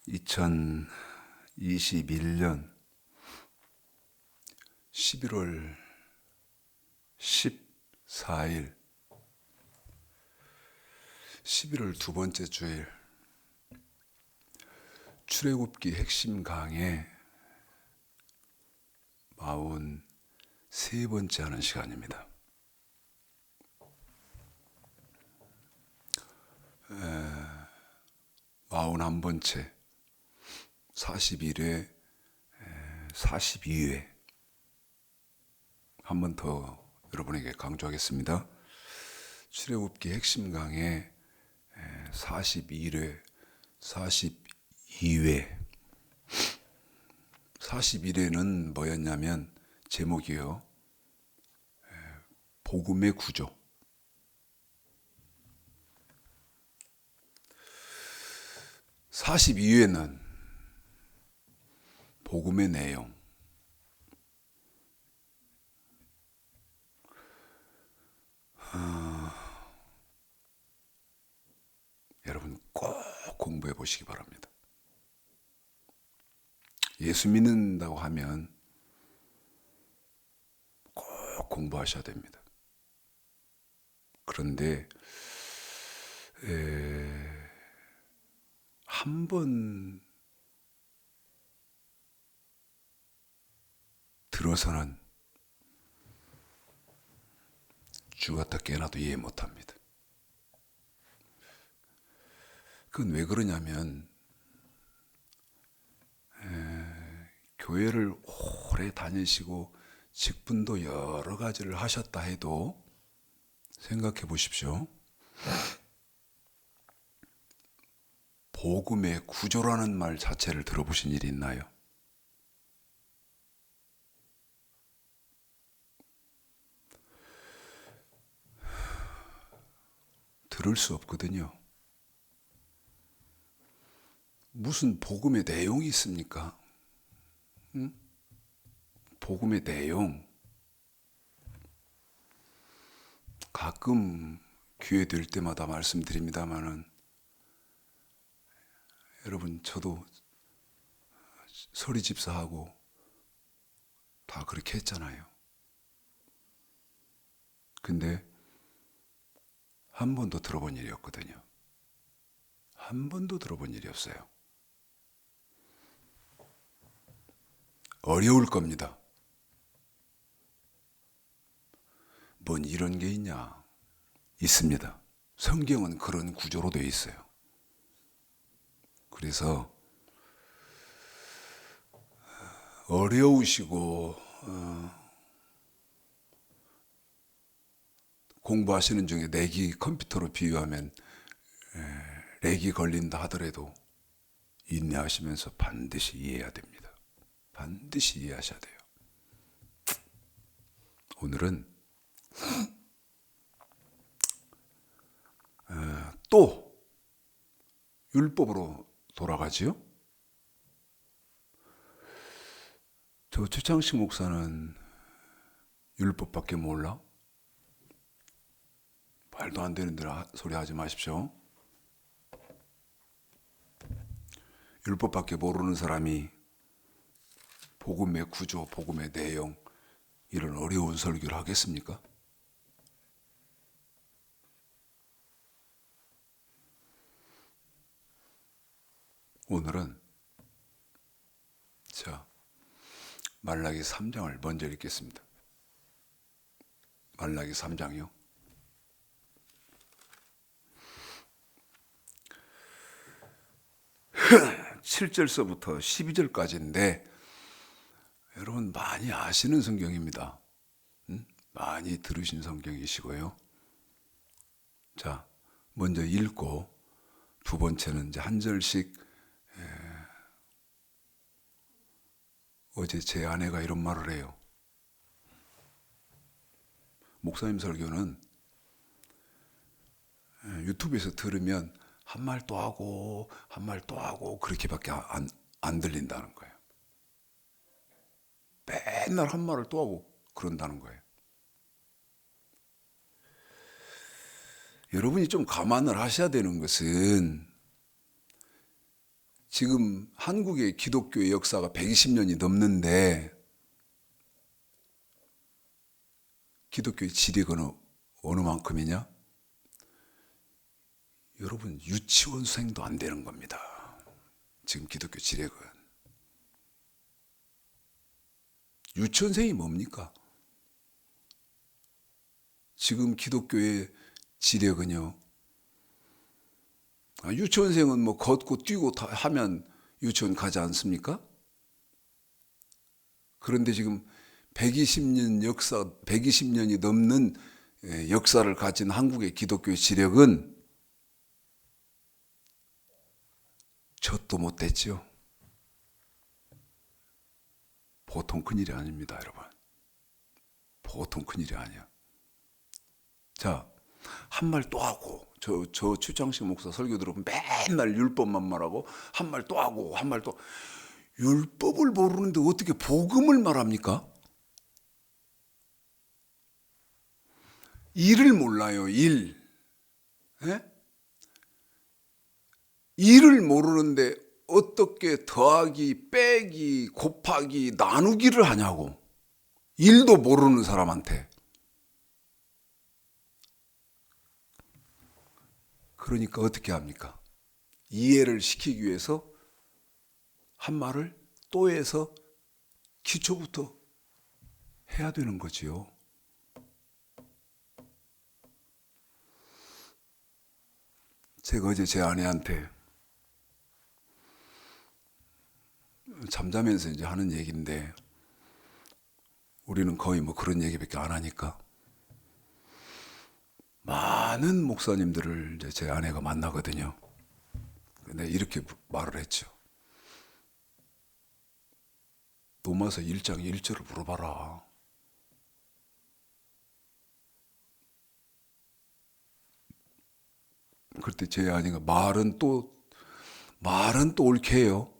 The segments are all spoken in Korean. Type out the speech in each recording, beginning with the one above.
2021년 11월 14일 11월 두 번째 주일 출애굽기 핵심 강의 43번째 하는 시간입니다. 41번째 41회 42회 한 번 더 여러분에게 강조하겠습니다. 출애굽기 핵심 강의 41회 42회 41회는 뭐였냐면 제목이요, 복음의 구조. 42회는 복음의 내용. 여러분 꼭 공부해 보시기 바랍니다. 예수 믿는다고 하면 꼭 공부하셔야 됩니다. 그런데 한 번 들어서는 죽었다 깨어나도 이해 못합니다. 그건 왜 그러냐면 교회를 오래 다니시고 직분도 여러 가지를 하셨다 해도 생각해 보십시오. 복음의 구조라는 말 자체를 들어보신 일이 있나요? 들을 수 없거든요. 무슨 복음의 내용이 있습니까? 응? 복음의 내용. 가끔 기회 될 때마다 말씀드립니다마는, 여러분 저도 서리집사하고 다 그렇게 했잖아요. 근데 한 번도 들어본 일이 없거든요. 한 번도 들어본 일이 없어요. 어려울 겁니다. 뭔 이런 게 있냐? 있습니다. 성경은 그런 구조로 되어 있어요. 그래서 어려우시고 공부하시는 중에 렉이 컴퓨터로 비유하면 렉이 걸린다 하더라도 인내하시면서 반드시 이해해야 됩니다. 반드시 이해하셔야 돼요. 오늘은 또 율법으로 돌아가지요. 저 최창식 목사는 율법밖에 몰라? 말도 안 되는 소리 하지 마십시오. 율법밖에 모르는 사람이 복음의 구조, 복음의 내용, 이런 어려운 설교를 하겠습니까? 오늘은 말라기 3장을 먼저 읽겠습니다. 말라기 3장이요. 7절서부터 12절까지인데 여러분 많이 아시는 성경입니다. 많이 들으신 성경이시고요. 자, 먼저 읽고 두 번째는 이제 한 절씩. 어제 제 아내가 이런 말을 해요. 목사님 설교는 유튜브에서 들으면 한 말 또 하고 한 말 또 하고 그렇게밖에 안 들린다는 거예요. 맨날 한 말을 또 하고 그런다는 거예요. 여러분이 좀 감안을 하셔야 되는 것은 지금 한국의 기독교의 역사가 120년이 넘는데 기독교의 지력은 어느 만큼이냐? 여러분 유치원생도 안 되는 겁니다. 지금 기독교 지력은. 유치원생이 뭡니까? 지금 기독교의 지력은요. 유치원생은 뭐 걷고 뛰고 다 하면 유치원 가지 않습니까? 그런데 지금 120년이 넘는 역사를 가진 한국의 기독교의 지력은 젖도 못 됐죠. 보통 큰일이 아닙니다, 여러분. 보통 큰일이 아니야. 자, 한 말 또 하고, 저 최창식 목사 설교 들으면 맨날 율법만 말하고, 한 말 또 하고, 한 말 또. 율법을 모르는데 어떻게 복음을 말합니까? 일을 몰라요, 일. 예? 일을 모르는데 어떻게 더하기, 빼기, 곱하기, 나누기를 하냐고. 일도 모르는 사람한테. 그러니까 어떻게 합니까? 이해를 시키기 위해서 한 말을 또 해서 기초부터 해야 되는 거지요. 제가 어제 제 아내한테 잠자면서 이제 하는 얘기인데 우리는 거의 뭐 그런 얘기밖에 안 하니까 많은 목사님들을 이제 제 아내가 만나거든요. 근데 이렇게 말을 했죠. 로마서 1장 1절을 물어봐라. 그때 제 아내가 말은 또 옳게 해요.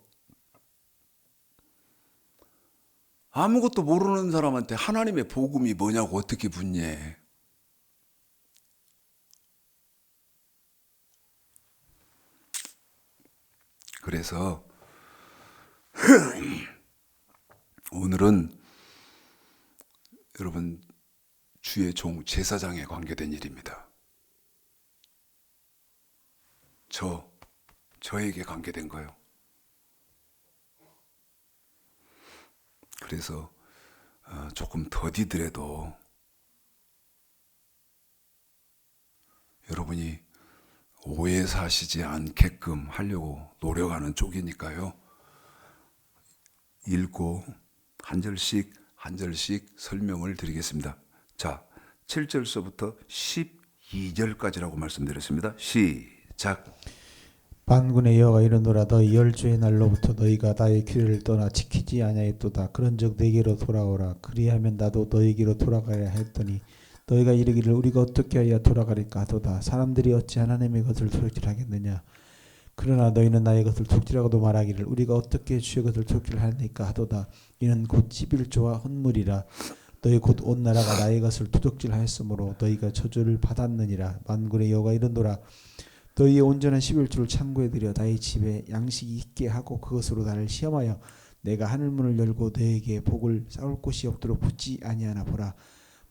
아무것도 모르는 사람한테 하나님의 복음이 뭐냐고 어떻게 묻냐. 그래서 오늘은 여러분 주의 종 제사장에 관계된 일입니다. 저에게 관계된 거예요. 그래서 조금 더디더라도 여러분이 오해 사시지 않게끔 하려고 노력하는 쪽이니까요. 읽고 한 절씩 설명을 드리겠습니다. 자, 7절서부터 12절까지라고 말씀드렸습니다. 시작. 만군의 여호와가 이르노라 너희 열조의 날로부터 너희가 나의 규례를 떠나 지키지 아니하였도다. 그런즉 내게로 돌아오라. 그리하면 나도 너희에게로 돌아가야 했더니 너희가 이르기를 우리가 어떻게 하여 돌아가리까 하도다. 사람들이 어찌 하나님의 것을 도둑질하겠느냐. 그러나 너희는 나의 것을 도둑질하고도 말하기를 우리가 어떻게 주의 것을 도둑질하니까 하도다. 이는 곧 11조와 헌물이라. 너희 곧 온 나라가 나의 것을 도둑질하였으므로 너희가 저주를 받았느니라. 만군의 여호와가 이르노라 너희의 온전한 11조를 창고에 들여 나의 집에 양식이 있게 하고 그것으로 나를 시험하여 내가 하늘문을 열고 너희에게 복을 쌓을 곳이 없도록 붙지 아니하나 보라.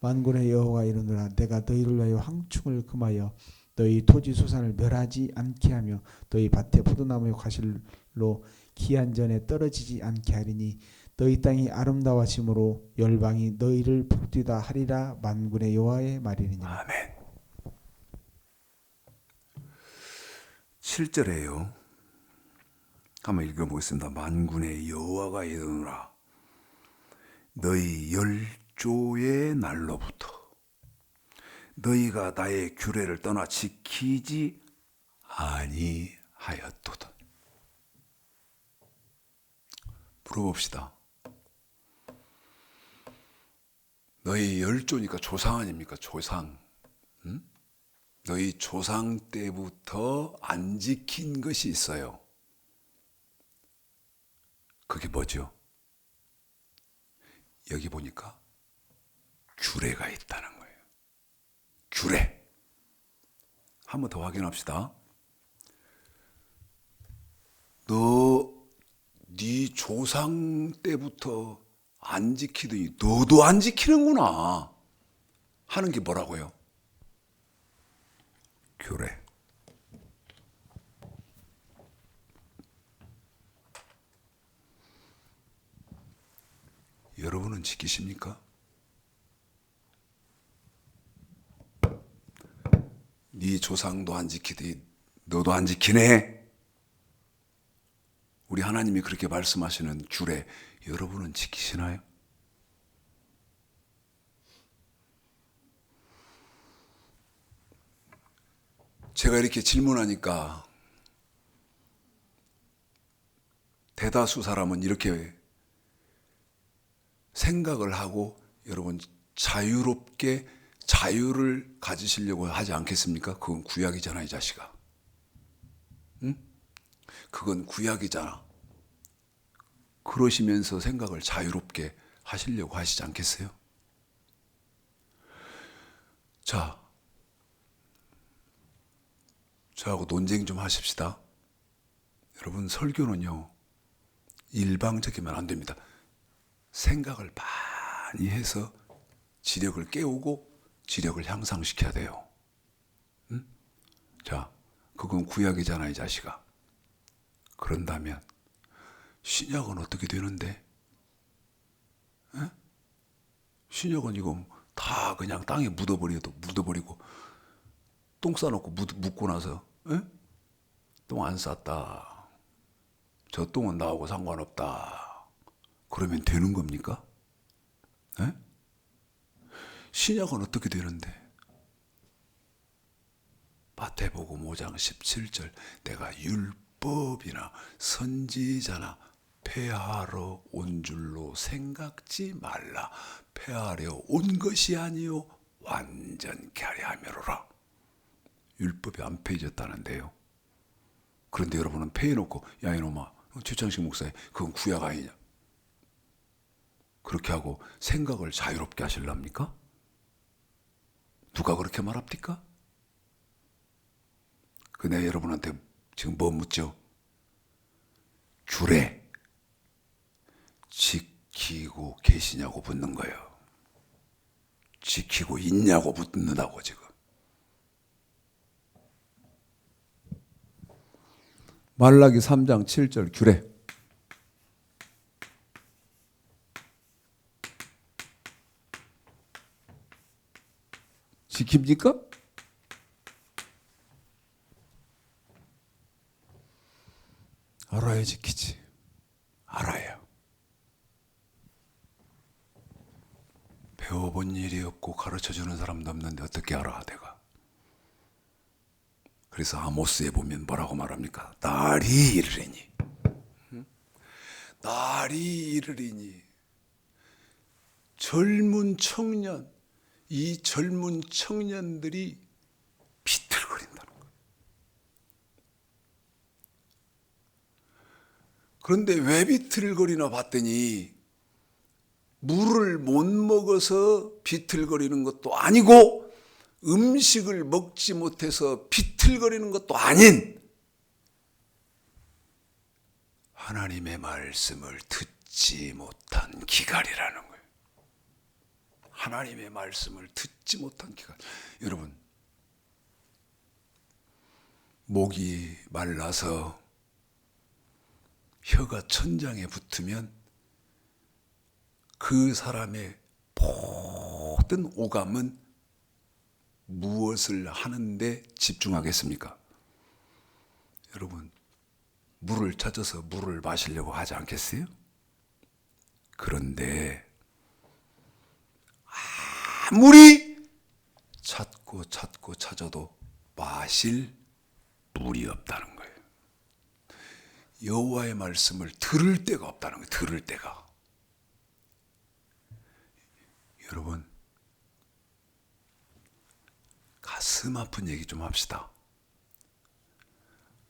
만군의 여호와가 이르노라 내가 너희를 위하여 황충을 금하여 너희 토지 소산을 멸하지 않게 하며 너희 밭에 포도나무의 과실로 기한 전에 떨어지지 않게 하리니 너희 땅이 아름다워짐으로 열방이 너희를 복되다 하리라. 만군의 여호와의 말이니라. 아멘. 7절에요. 한번 읽어보겠습니다. 만군의 여호와가 이르노라 너희 열조의 날로부터 너희가 나의 규례를 떠나 지키지 아니하였도다. 물어봅시다. 너희 열조니까 조상 아닙니까? 조상. 응? 너희 조상 때부터 안 지킨 것이 있어요. 그게 뭐죠? 여기 보니까 규례가 있다는 거예요. 규례. 한 번 더 확인합시다. 네 조상 때부터 안 지키더니 너도 안 지키는구나 하는 게 뭐라고요? 규례. 여러분은 지키십니까? 네 조상도 안 지키더니 너도 안 지키네. 우리 하나님이 그렇게 말씀하시는 규례 여러분은 지키시나요? 제가 이렇게 질문하니까 대다수 사람은 이렇게 생각을 하고 여러분 자유롭게 자유를 가지시려고 하지 않겠습니까? 그건 구약이잖아, 이 자식아. 응? 그건 구약이잖아. 그러시면서 생각을 자유롭게 하시려고 하시지 않겠어요? 자, 저하고 논쟁 좀 하십시다. 여러분, 설교는요, 일방적이면 안 됩니다. 생각을 많이 해서 지력을 깨우고 지력을 향상시켜야 돼요. 응? 자, 그건 구약이잖아, 이 자식아. 그런다면 신약은 어떻게 되는데? 에? 신약은 이거 다 그냥 땅에 묻어버리고 똥 싸놓고 묻고 나서 똥 안 쌌다. 저 똥은 나하고 상관없다. 그러면 되는 겁니까? 에? 신약은 어떻게 되는데? 마태복음 5장 17절 내가 율법이나 선지자나 폐하러 온 줄로 생각지 말라. 폐하려 온 것이 아니요 완전케 하려 함이로라. 율법이 안 폐해졌다는데요. 그런데 여러분은 폐해놓고 야 이놈아 최창식 목사님 그건 구약 아니냐. 그렇게 하고 생각을 자유롭게 하실랍니까? 누가 그렇게 말합니까? 내가 여러분한테 지금 뭐 묻죠? 규례 지키고 계시냐고 묻는 거예요. 지키고 있냐고 묻는다고 지금. 말라기 3장 7절 규례. 지킵니까? 알아야 지키지. 알아야. 배워본 일이 없고 가르쳐주는 사람도 없는데 어떻게 알아 내가. 그래서 아모스에 보면 뭐라고 말합니까? 날이 이르리니. 날이 이르리니. 젊은 청년, 이 젊은 청년들이 비틀거린다는 거예요. 그런데 왜 비틀거리나 봤더니 물을 못 먹어서 비틀거리는 것도 아니고 음식을 먹지 못해서 비틀거리는 것도 아닌 하나님의 말씀을 듣지 못한 기갈이라는 거예요. 하나님의 말씀을 듣지 못한 기갈. 여러분, 목이 말라서 혀가 천장에 붙으면 그 사람의 모든 오감은 무엇을 하는데 집중하겠습니까? 여러분, 물을 찾아서 물을 마시려고 하지 않겠어요? 그런데 아무리 찾고 찾아도 마실 물이 없다는 거예요. 여호와의 말씀을 들을 데가 없다는 거예요. 들을 데가. 여러분, 가슴 아픈 얘기 좀 합시다.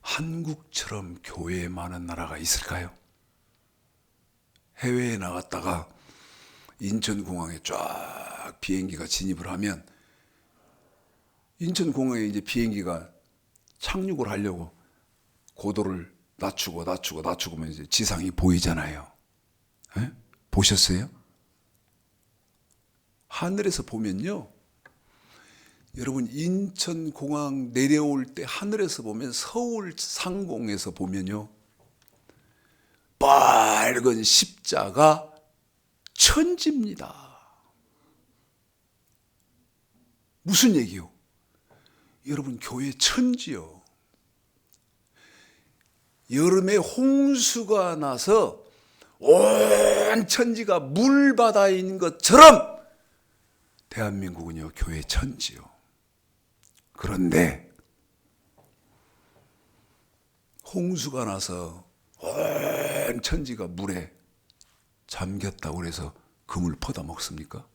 한국처럼 교회 많은 나라가 있을까요? 해외에 나갔다가 인천공항에 쫙 비행기가 진입을 하면 인천공항에 이제 비행기가 착륙을 하려고 고도를 낮추고 하면 이제 지상이 보이잖아요. 에? 보셨어요? 하늘에서 보면요, 여러분 인천공항 내려올 때 하늘에서 보면, 서울 상공에서 보면요, 빨간 십자가 천지입니다. 무슨 얘기요? 여러분, 교회 천지요. 여름에 홍수가 나서 온 천지가 물바다인 것처럼 대한민국은요, 교회 천지요. 그런데 홍수가 나서 온 천지가 물에 잠겼다고 해서 그 물 퍼다 먹습니까?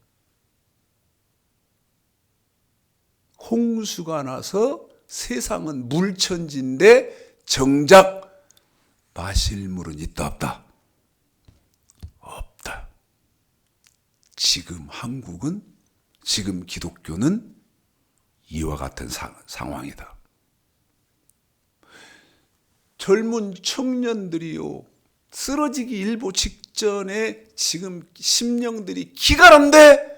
홍수가 나서 세상은 물천지인데 정작 마실 물은 있다 없다? 없다. 지금 한국은, 지금 기독교는 이와 같은 상황이다. 젊은 청년들이요, 쓰러지기 일보 직전에 지금 심령들이 기갈한데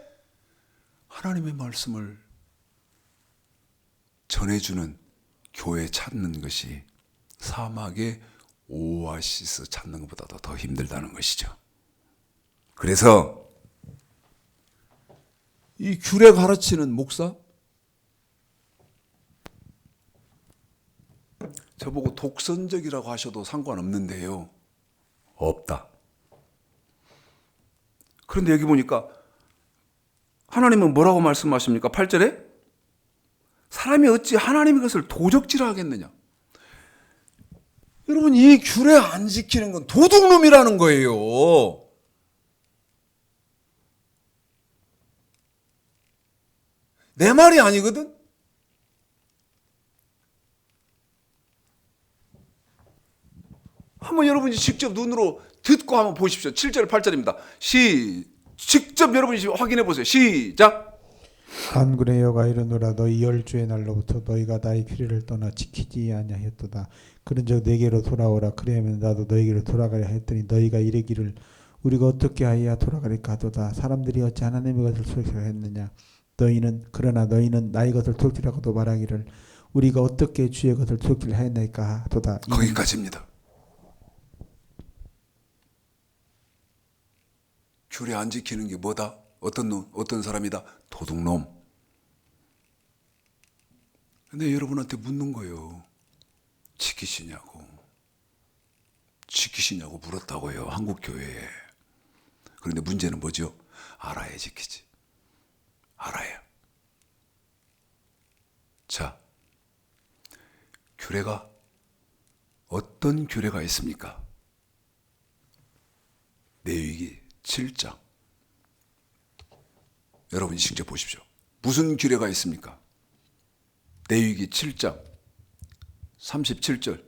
하나님의 말씀을 전해주는 교회 찾는 것이 사막의 오아시스 찾는 것보다도 더 힘들다는 것이죠. 그래서 이 규례 가르치는 목사, 저보고 독선적이라고 하셔도 상관없는데요, 없다. 그런데 여기 보니까 하나님은 뭐라고 말씀하십니까? 8절에 사람이 어찌 하나님의 것을 도적질하겠느냐. 여러분, 이 규례 안 지키는 건 도둑놈이라는 거예요. 내 말이 아니거든. 한번 여러분이 직접 눈으로 듣고 한번 보십시오. 7절 8절입니다. 직접 여러분이 확인해 보세요. 시작. 만군의 여호와가 이르노라 너희 열주의 날로부터 너희가 나의 규례를 떠나 지키지 아니하였도다. 그런즉 내게로 돌아오라. 그리하면 나도 너희에게로 돌아가려 했더니 너희가 이르기를 우리가 어떻게 하여야 돌아가리까 하도다. 사람들이 어찌 하나님의 것을 돌이키려 그러나 너희는 나의 것을 돌이키라고도 말하기를 우리가 어떻게 주의 것을 돌이키려 하였나이까 하도다. 거기까지입니다. 규례 안 지키는 게 뭐다? 어떤 사람이다? 도둑놈. 근데 여러분한테 묻는 거예요. 지키시냐고 물었다고요, 한국 교회에. 그런데 문제는 뭐죠? 알아야 지키지. 알아야. 자, 규례가 어떤 규례가 있습니까? 레위기 7장. 여러분이 직접 보십시오. 무슨 규례가 있습니까? 레위기 7장 37절.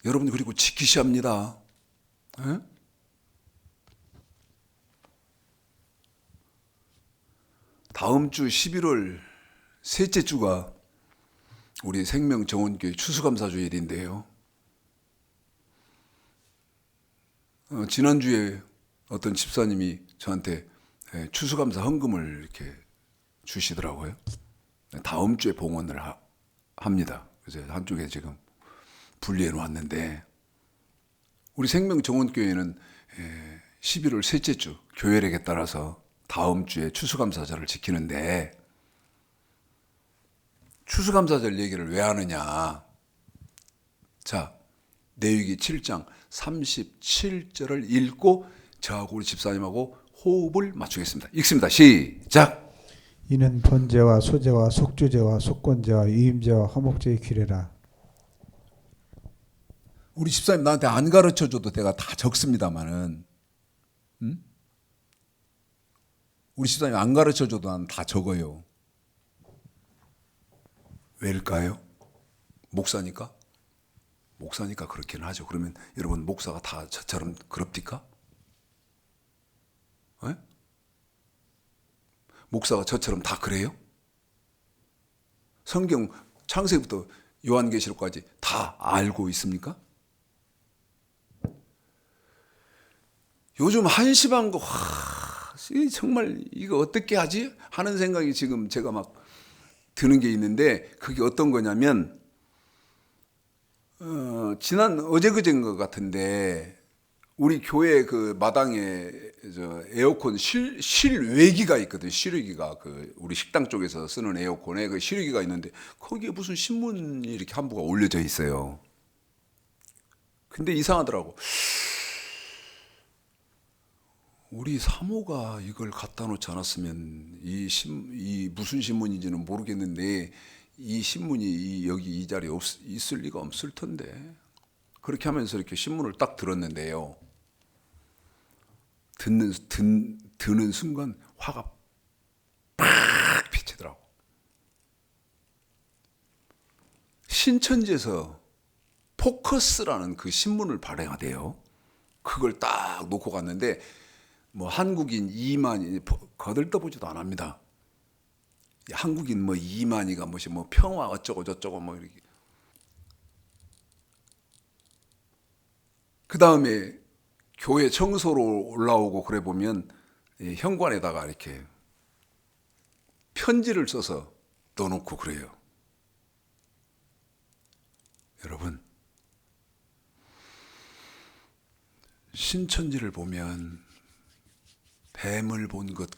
여러분 그리고 지키셔야 합니다. 에? 다음 주 11월 셋째 주가 우리 생명정원교회 추수감사주일인데요. 지난주에 어떤 집사님이 저한테 추수감사 헌금을 이렇게 주시더라고요. 다음 주에 봉헌을 합니다. 그래서 한쪽에 지금 분리해 놓았는데, 우리 생명정원교회는 11월 셋째 주 교회력에 따라서 다음 주에 추수감사절을 지키는데, 추수감사절 얘기를 왜 하느냐. 자, 레위기 7장 37절을 읽고 저하고 우리 집사님하고 호흡을 맞추겠습니다. 읽습니다. 시작. 이는 번제와 소제와 속주제와 속건제와 유임제와 화목제의 규례라. 우리 집사님 나한테 안 가르쳐줘도 내가 다 적습니다만은, 우리 집사님 안 가르쳐줘도 난 다 적어요. 왜일까요? 목사니까? 목사니까 그렇긴 하죠. 그러면 여러분, 목사가 다 저처럼 그럽니까? 네? 목사가 저처럼 다 그래요? 성경 창세기부터 요한계시록까지 다 알고 있습니까? 요즘 한심한 거, 정말 이거 어떻게 하지? 하는 생각이 지금 제가 막 드는 게 있는데, 그게 어떤 거냐면, 지난 어제 그제인 것 같은데, 우리 교회 그 마당에 에어컨 실외기가 있거든. 실외기가 우리 식당 쪽에서 쓰는 에어컨에 그 실외기가 있는데 거기에 무슨 신문이 이렇게 한 부가 올려져 있어요. 근데 이상하더라고. 우리 사모가 이걸 갖다 놓지 않았으면 이 무슨 신문인지는 모르겠는데 이 신문이 여기 이 자리에 있을 리가 없을 텐데. 그렇게 하면서 이렇게 신문을 딱 들었는데요. 드는 순간 화가 팍 비치더라고. 신천지에서 포커스라는 그 신문을 발행하대요. 그걸 딱 놓고 갔는데 뭐 한국인 2만이 거들떠보지도 안 합니다. 한국인 뭐 2만이가 뭐 평화 어쩌고 저쩌고 뭐 이렇게. 그 다음에 교회 청소로 올라오고 그래 보면 현관에다가 이렇게 편지를 써서 넣어놓고 그래요. 여러분, 신천지를 보면 뱀을 본 것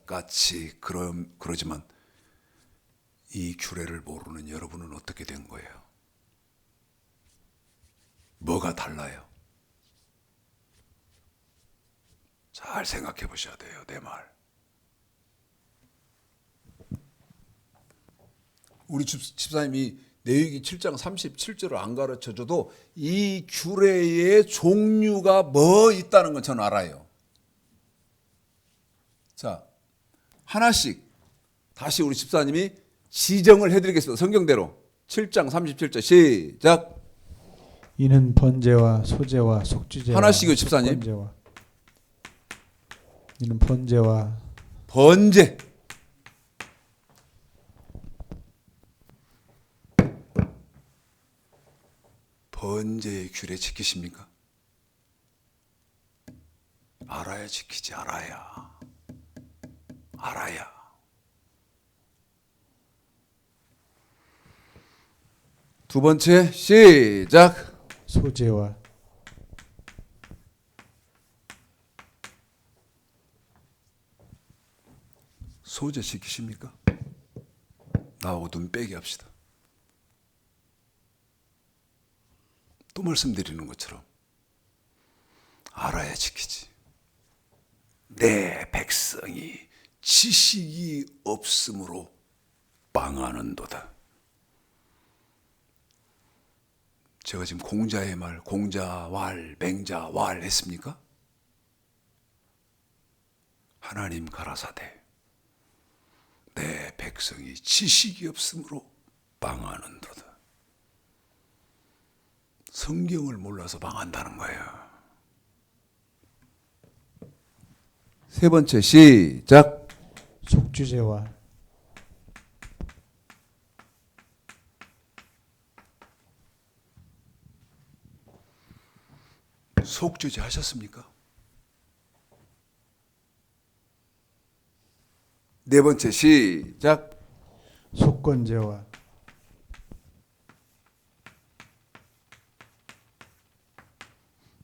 같이 그러지만 이 규례를 모르는 여러분은 어떻게 된 거예요? 뭐가 달라요? 잘 생각해 보셔야 돼요, 내 말. 우리 집사님이 레위기 7장 37절을 안 가르쳐 줘도 이 규례의 종류가 뭐 있다는 건 저는 알아요. 자, 하나씩 다시 우리 집사님이 지정을 해드리겠습니다. 성경대로 7장 37절 시작. 이는 번제와 소제와 속죄제와 하나씩요, 집사님. 속건제와 이는 번제와 번제. 번제의 규례 지키십니까? 알아야 지키지. 알아야. 두 번째 시작. 소제와 소제 지키십니까? 나하고 눈 빼게 합시다. 또 말씀드리는 것처럼 알아야 지키지. 내 백성이 지식이 없으므로 망하는도다. 제가 지금 공자의 말, 공자왈, 맹자왈 했습니까? 하나님 가라사대 내 백성이 지식이 없으므로 망하는도다. 성경을 몰라서 망한다는 거예요. 세 번째 시작. 속죄제와 속죄제 하셨습니까? 네 번째 시작. 속건제와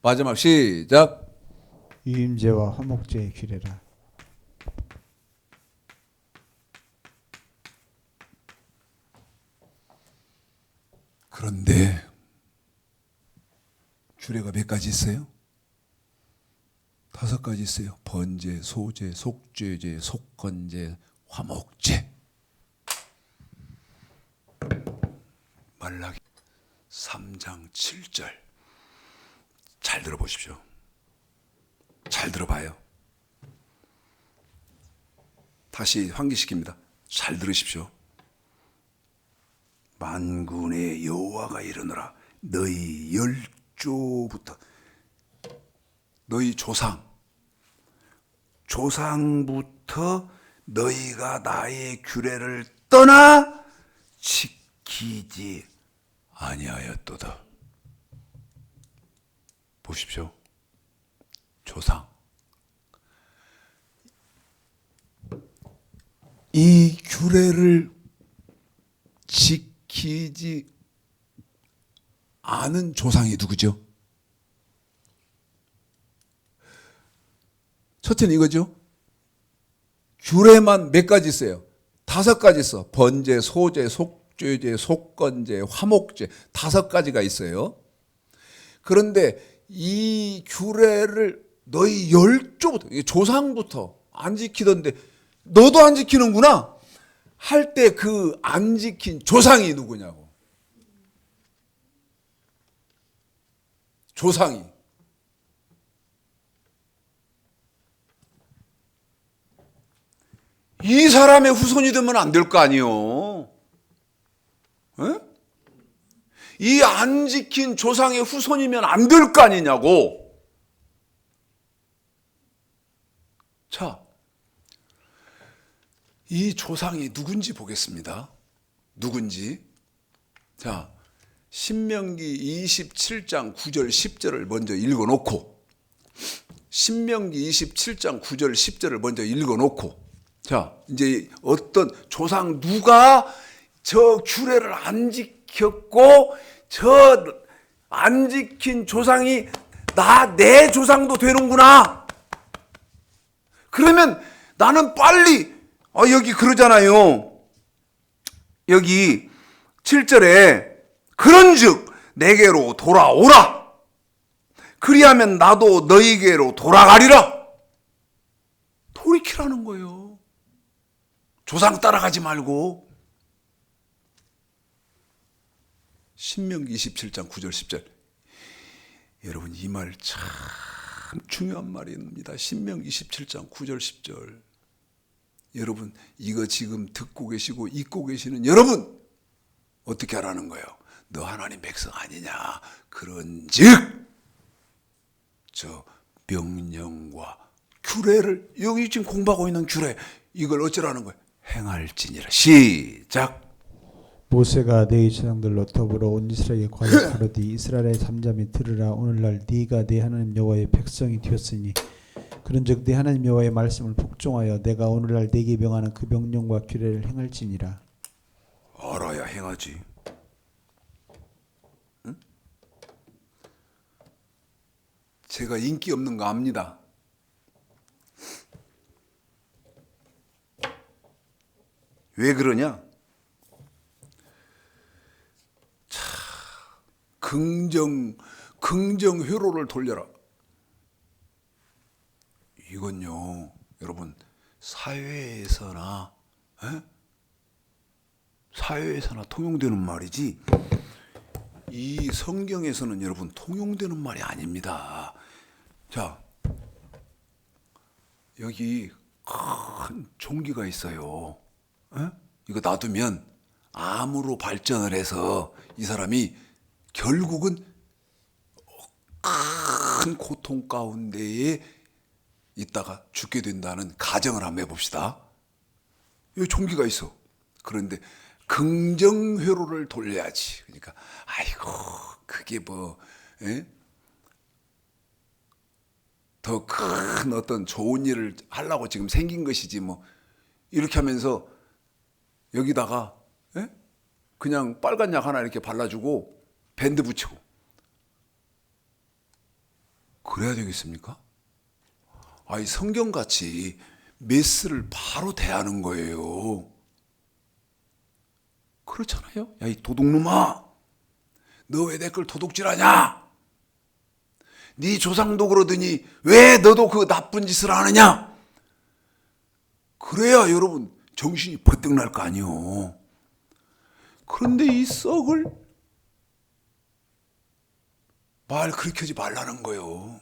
마지막 시작. 유임제와 화목제의 규례라. 그런데 규례가 몇 가지 있어요? 5가지 있어요. 번제, 소제, 속죄제, 속건제, 화목제. 말라기 3장 7절 잘 들어보십시오. 잘 들어봐요. 다시 환기시킵니다. 잘 들으십시오. 만군의 여호와가 이르노라 너희 열조부터 너희 조상부터 너희가 나의 규례를 떠나 지키지 아니하였도다. 보십시오. 조상 이 규례를 지키지 않은 조상이 누구죠? 첫째는 이거죠. 규례만 몇 가지 있어요? 5가지 있어. 번제, 소제, 속죄제, 속건제, 화목제 5가지가 있어요. 그런데 이 규례를 너희 열조부터 조상부터 안 지키던데 너도 안 지키는구나 할 때 그 안 지킨 조상이 누구냐고. 조상이. 이 사람의 후손이 되면 안 될 거 아니요. 이 안 지킨 조상의 후손이면 안 될 거 아니냐고. 자, 이 조상이 누군지 보겠습니다. 누군지. 자, 신명기 27장 9절 10절을 먼저 읽어놓고, 신명기 27장 9절 10절을 먼저 읽어놓고, 자, 이제 어떤 조상 누가 저 규례를 안 지켰고 저 안 지킨 조상이 내 조상도 되는구나. 그러면 나는 빨리 여기 그러잖아요. 여기 7절에 그런즉 내게로 돌아오라. 그리하면 나도 너희에게로 돌아가리라. 돌이키라는 거예요. 조상 따라가지 말고. 신명기 27장 9절 10절. 여러분 이 말 참 중요한 말입니다. 신명기 27장 9절 10절. 여러분 이거 지금 듣고 계시고 읽고 계시는 여러분 어떻게 하라는 거예요? 너 하나님 백성 아니냐? 그런즉 저 명령과 규례를 여기 지금 공부하고 있는 규례 이걸 어쩌라는 거예요? 행할지니라. 시작. 모세가 네 조상들로 더불어 온 이스라엘에 과히 가로되 이스라엘의 잠잠히 들으라. 오늘날 네가 네 하나님 여호와의 백성이 되었으니 그런즉 네 하나님 여호와의 말씀을 복종하여 내가 오늘날 네게 명하는 그 명령과 규례를 행할지니라. 알아야 행하지. 응? 제가 인기 없는 거 압니다. 왜 그러냐? 긍정 회로를 돌려라. 이건요, 여러분 사회에서나 통용되는 말이지. 이 성경에서는 여러분 통용되는 말이 아닙니다. 자, 여기 큰 종기가 있어요. 이거 놔두면 암으로 발전을 해서 이 사람이 결국은 큰 고통 가운데에 있다가 죽게 된다는 가정을 한번 해봅시다. 여기 종기가 있어. 그런데 긍정회로를 돌려야지. 그러니까 아이고 그게 뭐 더 큰 어떤 좋은 일을 하려고 지금 생긴 것이지 뭐 이렇게 하면서 여기다가 그냥 빨간 약 하나 이렇게 발라주고 밴드 붙이고 그래야 되겠습니까? 아이 성경같이 메스를 바로 대하는 거예요. 그렇잖아요. 야 이 도둑놈아, 너 왜 내 걸 도둑질하냐? 네 조상도 그러더니 왜 너도 그 나쁜 짓을 하느냐? 그래야 여러분 정신이 버뜩 날 거 아니요. 그런데 이 썩을 말 그렇게 하지 말라는 거예요.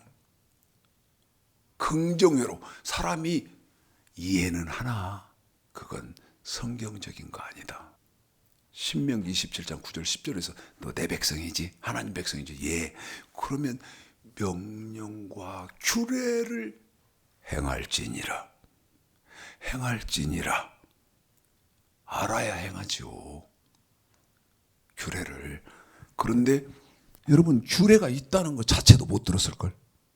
긍정회로 사람이 이해는 하나 그건 성경적인 거 아니다. 신명기 27장 9절 10절에서 너 내 백성이지? 하나님 백성이지? 예. 그러면 명령과 규례를 행할지니라. 행할지니라. 알아야 행하지요. 규례를. 그런데 여러분 규례가 있다는 것 자체도 못 들었을걸.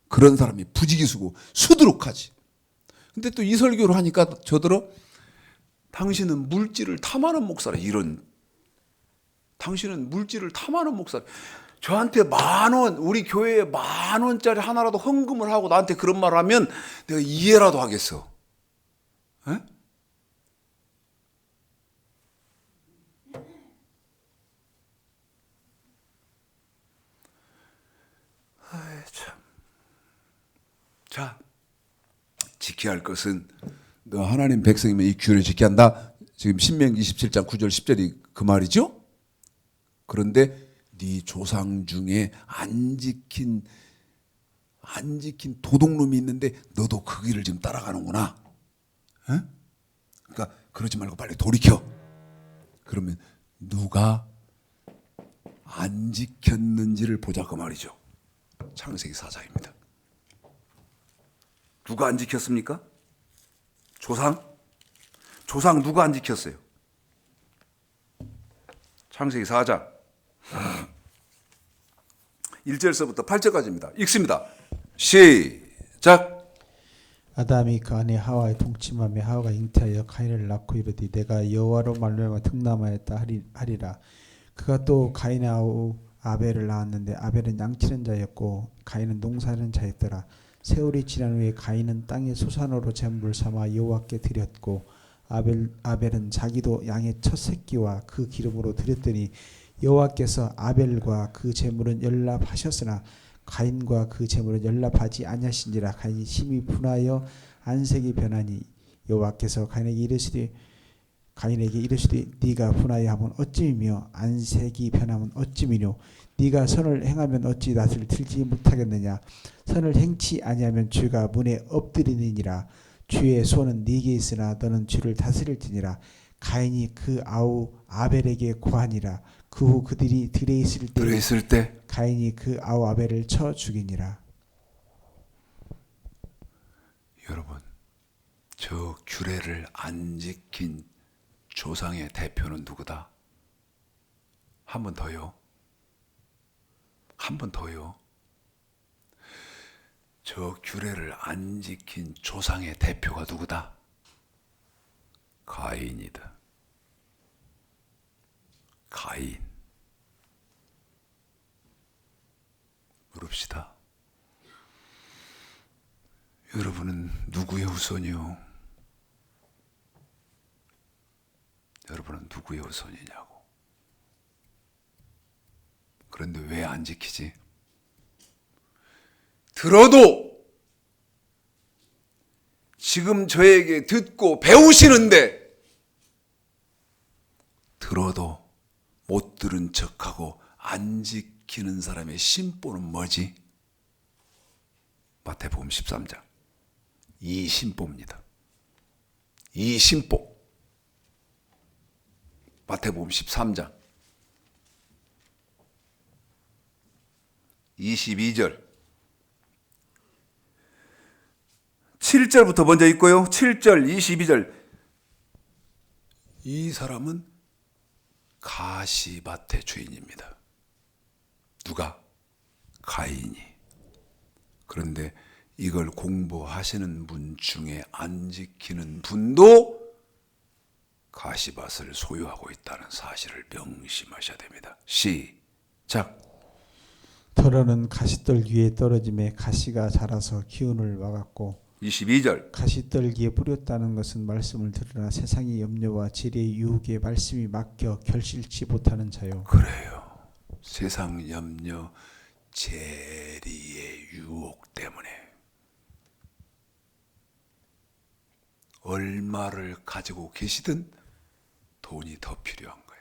그런 사람이 부지기수고 수두룩하지. 근데 또 이 설교를 하니까 저들어 당신은 물질을 탐하는 목사라. 이런, 당신은 물질을 탐하는 목사라. 저한테 10,000원, 우리 교회에 10,000원짜리 하나라도 헌금을 하고 나한테 그런 말을 하면 내가 이해라도 하겠어. 에? 아이, 참. 자, 지켜야 할 것은, 너 하나님 백성이면 이 규례를 지켜야 한다. 지금 신명기 27장 9절 10절이 그 말이죠. 그런데 네 조상 중에 안 지킨 도둑놈이 있는데 너도 그 길을 지금 따라가는구나. 에? 그러니까 그러지 말고 빨리 돌이켜. 그러면 누가 안 지켰는지를 보자 그 말이죠. 창세기 4장입니다. 누가 안 지켰습니까? 조상 누가 안 지켰어요? 창세기 4장 1절서부터 8절까지입니다. 읽습니다. 시작. 아담이 그 아내 하와의 동침함에 하와가 잉태하여 가인을 낳고 이르되 내가 여호와로 말미암아 등남하였다 하리라. 그가 또 가인의 아우 아벨을 낳았는데 아벨은 양치는 자였고 가인은 농사하는 자였더라. 세월이 지난 후에 가인은 땅의 소산으로 제물을 삼아 여호와께 드렸고 아벨은 자기도 양의 첫 새끼와 그 기름으로 드렸더니 여호와께서 아벨과 그 제물은 연락하셨으나 가인과 그 제물은 연락하지 아니하신지라. 가인이 심히 분하여 안색이 변하니 여호와께서 가인에게 이르시되 네가 분하여 하면 어찌미며 안색이 변하면 어찌미뇨. 네가 선을 행하면 어찌 낯을 들지 못하겠느냐. 선을 행치 아니하면 죄가 문에 엎드리느니라. 주의 손은 네게 있으나 너는 죄를 다스릴지니라. 가인이 그 아우 아벨에게 고하니라. 그 후 그들이 들에 있을 때 가인이 그 아우 아벨을 쳐 죽이니라. 여러분, 저 규례를 안 지킨 조상의 대표는 누구다? 한 번 더요. 한 번 더요. 저 규례를 안 지킨 조상의 대표가 누구다? 가인이다. 가인. 물읍시다. 여러분은 누구의 후손이요? 여러분은 누구의 후손이냐고. 그런데 왜 안 지키지? 들어도 지금 저에게 듣고 배우시는데 들어도 못 들은 척하고 안 지키는 사람의 심보는 뭐지? 마태복음 13장. 이 심보입니다. 이 심보. 마태복음 13장 22절 7절부터 먼저 읽고요. 7절 22절. 이 사람은 가시밭의 주인입니다. 누가? 가인이. 그런데 이걸 공부하시는 분 중에 안 지키는 분도 가시밭을 소유하고 있다는 사실을 명심하셔야 됩니다. 시작. 더러는 가시떨기에 떨어짐에 가시가 자라서 기운을 막았고 22절. 가시떨기에 뿌렸다는 것은 말씀을 들으나 세상의 염려와 지리의 유혹에 말씀이 막혀 결실치 못하는 자요. 그래요. 세상 염려, 재리의 유혹 때문에 얼마를 가지고 계시든 돈이 더 필요한 거야.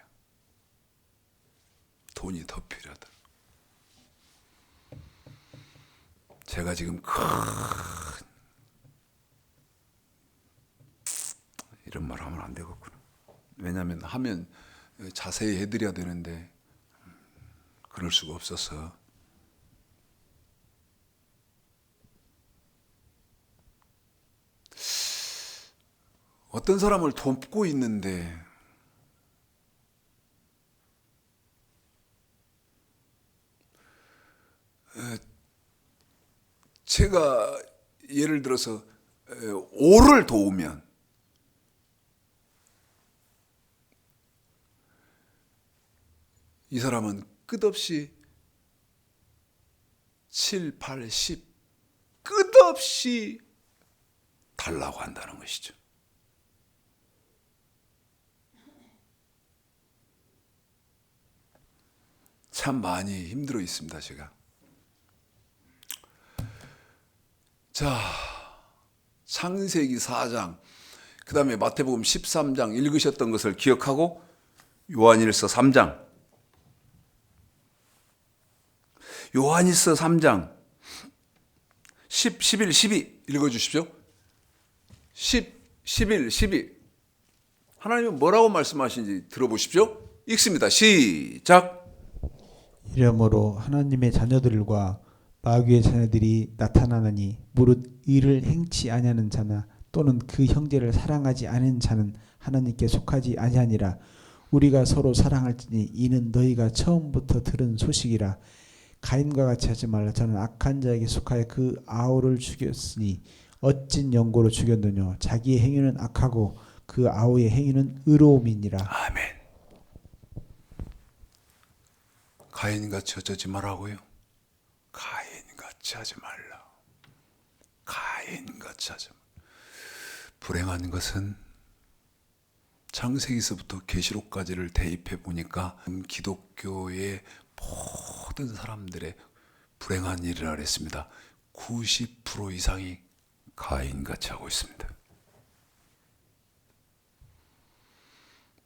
돈이 더 필요하다. 제가 지금 이런 말 하면 안 되겠구나. 왜냐하면 하면 자세히 해드려야 되는데 그럴 수가 없어서. 어떤 사람을 돕고 있는데 제가 예를 들어서 오를 도우면 이 사람은 끝없이 7, 8, 10 끝없이 달라고 한다는 것이죠. 참 많이 힘들어 있습니다, 제가. 자, 창세기 4장, 그 다음에 마태복음 13장 읽으셨던 것을 기억하고 요한일서 3장, 요한일서 3장 10, 11, 12 읽어주십시오. 10, 11, 12 하나님은 뭐라고 말씀하시는지 들어보십시오. 읽습니다. 시작. 이러므로 하나님의 자녀들과 마귀의 자녀들이 나타나느니 무릇 의를 행치 아니하는 자나 또는 그 형제를 사랑하지 않은 자는 하나님께 속하지 아니하니라. 우리가 서로 사랑할지니 이는 너희가 처음부터 들은 소식이라. 가인과 같이 하지 말라. 저는 악한 자에게 속하여 그 아우를 죽였으니 어찐 연고로 죽였느냐. 자기의 행위는 악하고 그 아우의 행위는 의로움이니라. 아멘. 가인같이 어쩌지 말라고요? 가인같이 하지 말라. 가인같이 하지 말라. 불행한 것은 창세기서부터 계시록까지를 대입해 보니까 기독교의 모든 사람들의 불행한 일이라 그랬습니다. 90% 이상이 가인같이 하고 있습니다.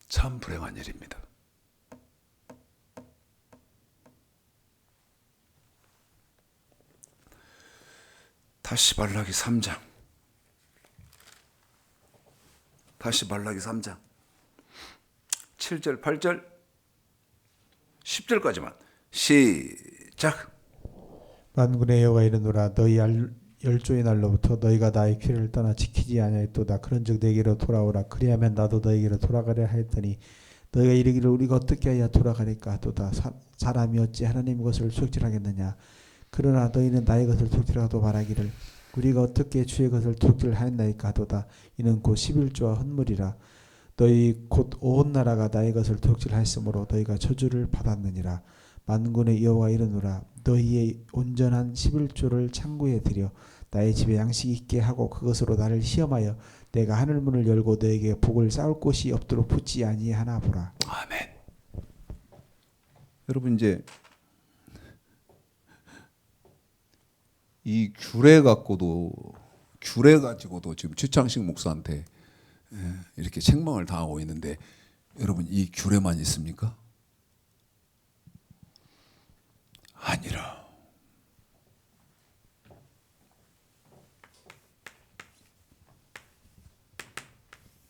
참 불행한 일입니다. 다시 말라기 3장. 다시 말라기 3장. 7절, 8절, 10절까지만 시작. 만군의 여호와가 이르노라. 너희 열조의 날로부터 너희가 나의 규례를 떠나 지키지 아니하였도다. 그런즉 내게로 돌아오라. 그리하면 나도 너희에게로 돌아가려 하였더니 너희가 이르기를 우리가 어떻게 하여 돌아가리까 하도다. 사람이 어찌 하나님 것을 속질하겠느냐. 그러나 너희는 나의 것을 속질하도 말하기를 우리가 어떻게 주의 것을 속질하였나이까 하도다. 이는 곧 11조와 헌물이라. 너희 곧 온 나라가 나의 것을 속질하였으므로 너희가 저주를 받았느니라. 만군의 여호와 이르노라. 너희의 온전한 11조를 창고에 들여 나의 집에 양식 있게 하고 그것으로 나를 시험하여 내가 하늘문을 열고 너에게 복을 쌓을 곳이 없도록 붙지 아니하나 보라. 아멘. 여러분 이제 이 규례 가지고도 지금 최창식 목사한테 이렇게 책망을 당하고 있는데 여러분 이 규례만 있습니까? 아니라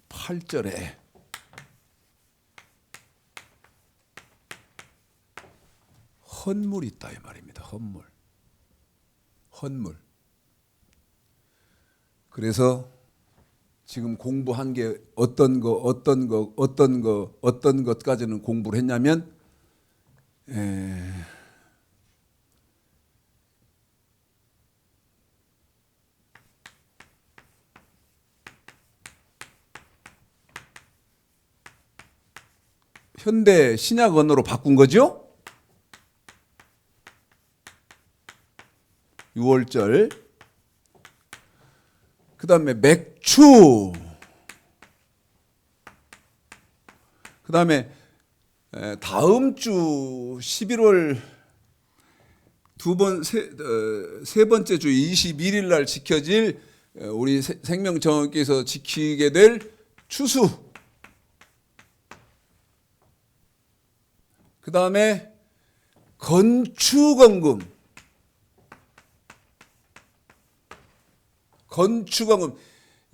8절에 헌물이 있다 이 말입니다. 헌물. 그래서 지금 공부한 게 어떤 것까지는 공부를 했냐면 현대 신약 언어로 바꾼 거죠? 6월절. 그 다음에 맥주. 그 다음에 다음 주 11월 세 번째 주 21일 날 지켜질 우리 생명정원께서 지키게 될 추수. 그 다음에 건축원금.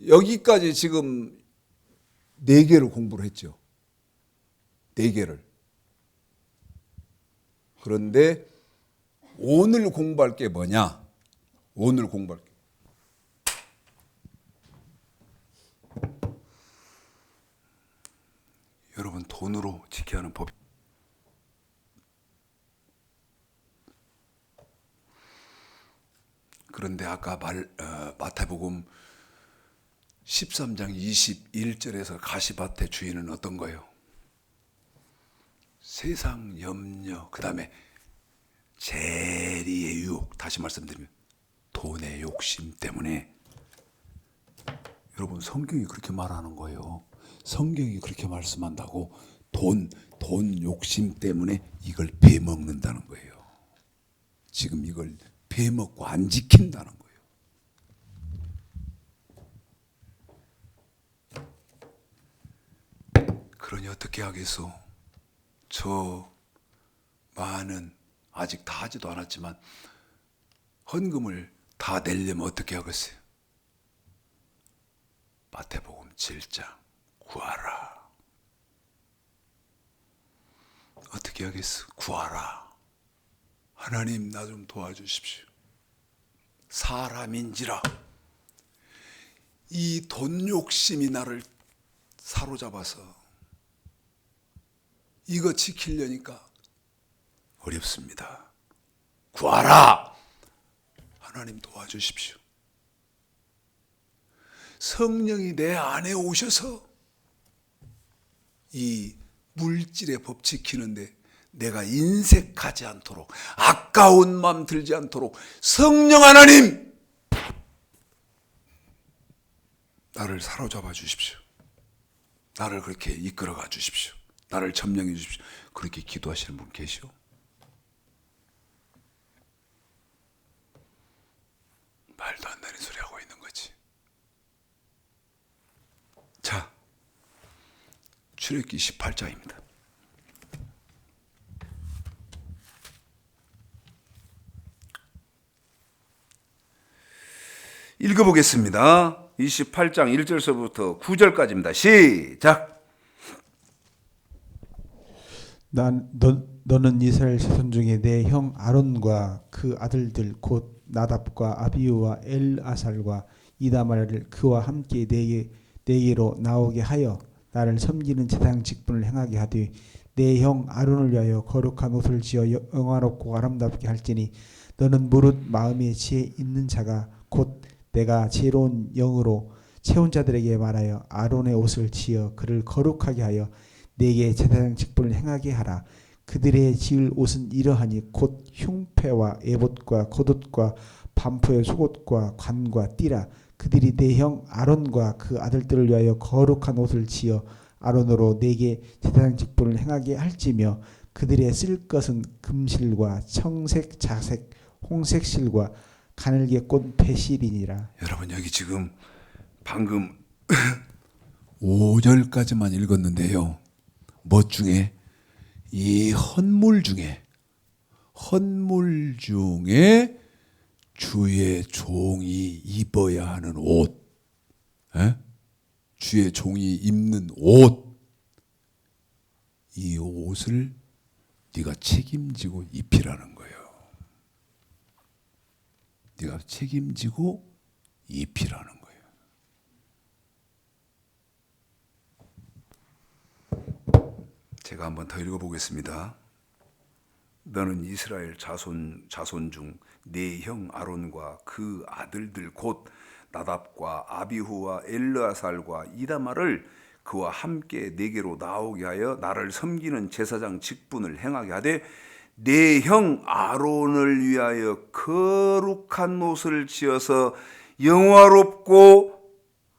여기까지 지금 4개를 공부를 했죠. 4개를. 그런데 오늘 공부할 게 뭐냐? 오늘 공부할 게 여러분 돈으로 지켜야 하는 법. 그런데 아까 마태복음 13장 21절에서 가시밭의 주인은 어떤 거예요? 세상 염려, 그 다음에 재리의 유혹, 다시 말씀드리면 돈의 욕심 때문에, 여러분 성경이 그렇게 말하는 거예요. 성경이 그렇게 말씀한다고. 돈 욕심 때문에 이걸 베먹는다는 거예요. 지금 이걸 베먹고 안 지킨다는 거예요. 그러니 어떻게 하겠소? 저 많은, 아직 다 하지도 않았지만 헌금을 다 내려면 어떻게 하겠어요? 마태복음 7장 구하라. 어떻게 하겠어? 구하라. 하나님 나 좀 도와주십시오. 사람인지라 이 돈 욕심이 나를 사로잡아서 이거 지키려니까 어렵습니다. 구하라. 하나님 도와주십시오. 성령이 내 안에 오셔서 이 물질의 법 지키는데 내가 인색하지 않도록, 아까운 마음 들지 않도록 성령 하나님 나를 사로잡아 주십시오. 나를 그렇게 이끌어가 주십시오. 나를 점령해 주십시오. 그렇게 기도하시는 분 계시오? 말도 안 되는 소리 하고 있는 거지. 자, 출애굽기 18장입니다. 읽어보겠습니다. 28장 1절서부터 9절까지입니다. 시작. 너는 이스라엘 자손 중에 내 형 아론과 그 아들들 곧 나답과 아비후와 엘아살과 이다말을 그와 함께 내게로 나오게 하여 나를 섬기는 제사장 직분을 행하게 하되 내 형 아론을 위하여 거룩한 옷을 지어 영화롭고 아름답게 할지니 너는 무릇 마음에 지혜 있는 자가 곧 내가 지혜로운 영으로 채운 자들에게 말하여 아론의 옷을 지어 그를 거룩하게 하여 내게 제사장 직분을 행하게 하라. 그들의 지을 옷은 이러하니 곧 흉패와 에봇과 겉옷과 반포의 속옷과 관과 띠라. 그들이 내 형 아론과 그 아들들을 위하여 거룩한 옷을 지어 아론으로 내게 제사장 직분을 행하게 할지며 그들의 쓸 것은 금실과 청색, 자색, 홍색 실과 가늘게 꼰 배실이니라. 여러분 여기 지금 방금 5절까지만 읽었는데요. 뭐 중에? 이 헌물 중에 주의 종이 입어야 하는 옷, 주의 종이 입는 옷, 이 옷을 네가 책임지고 입히라는 거예요. 네가 책임지고 입히라는 거예요. 제가 한번 더 읽어보겠습니다. 너는 이스라엘 자손 중 네 형 아론과 그 아들들 곧 나답과 아비후와 엘르아살과 이다말을 그와 함께 내게로 나오게 하여 나를 섬기는 제사장 직분을 행하게 하되 내 형 아론을 위하여 거룩한 옷을 지어서 영화롭고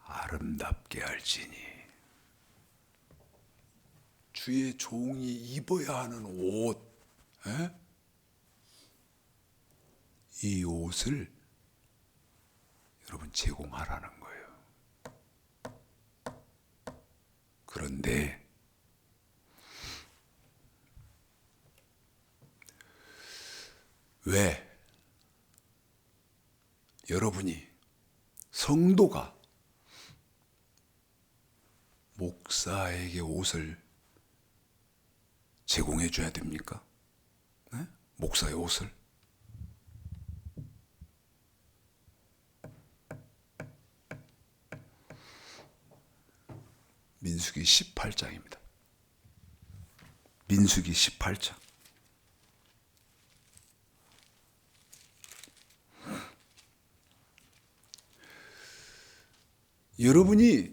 아름답게 할지니. 주의 종이 입어야 하는 옷, 이 옷을 여러분 제공하라는 거예요. 그런데 왜 여러분이 성도가 목사에게 옷을 제공해 줘야 됩니까? 네? 목사의 옷을. 민수기 18장입니다. 민수기 18장. 여러분이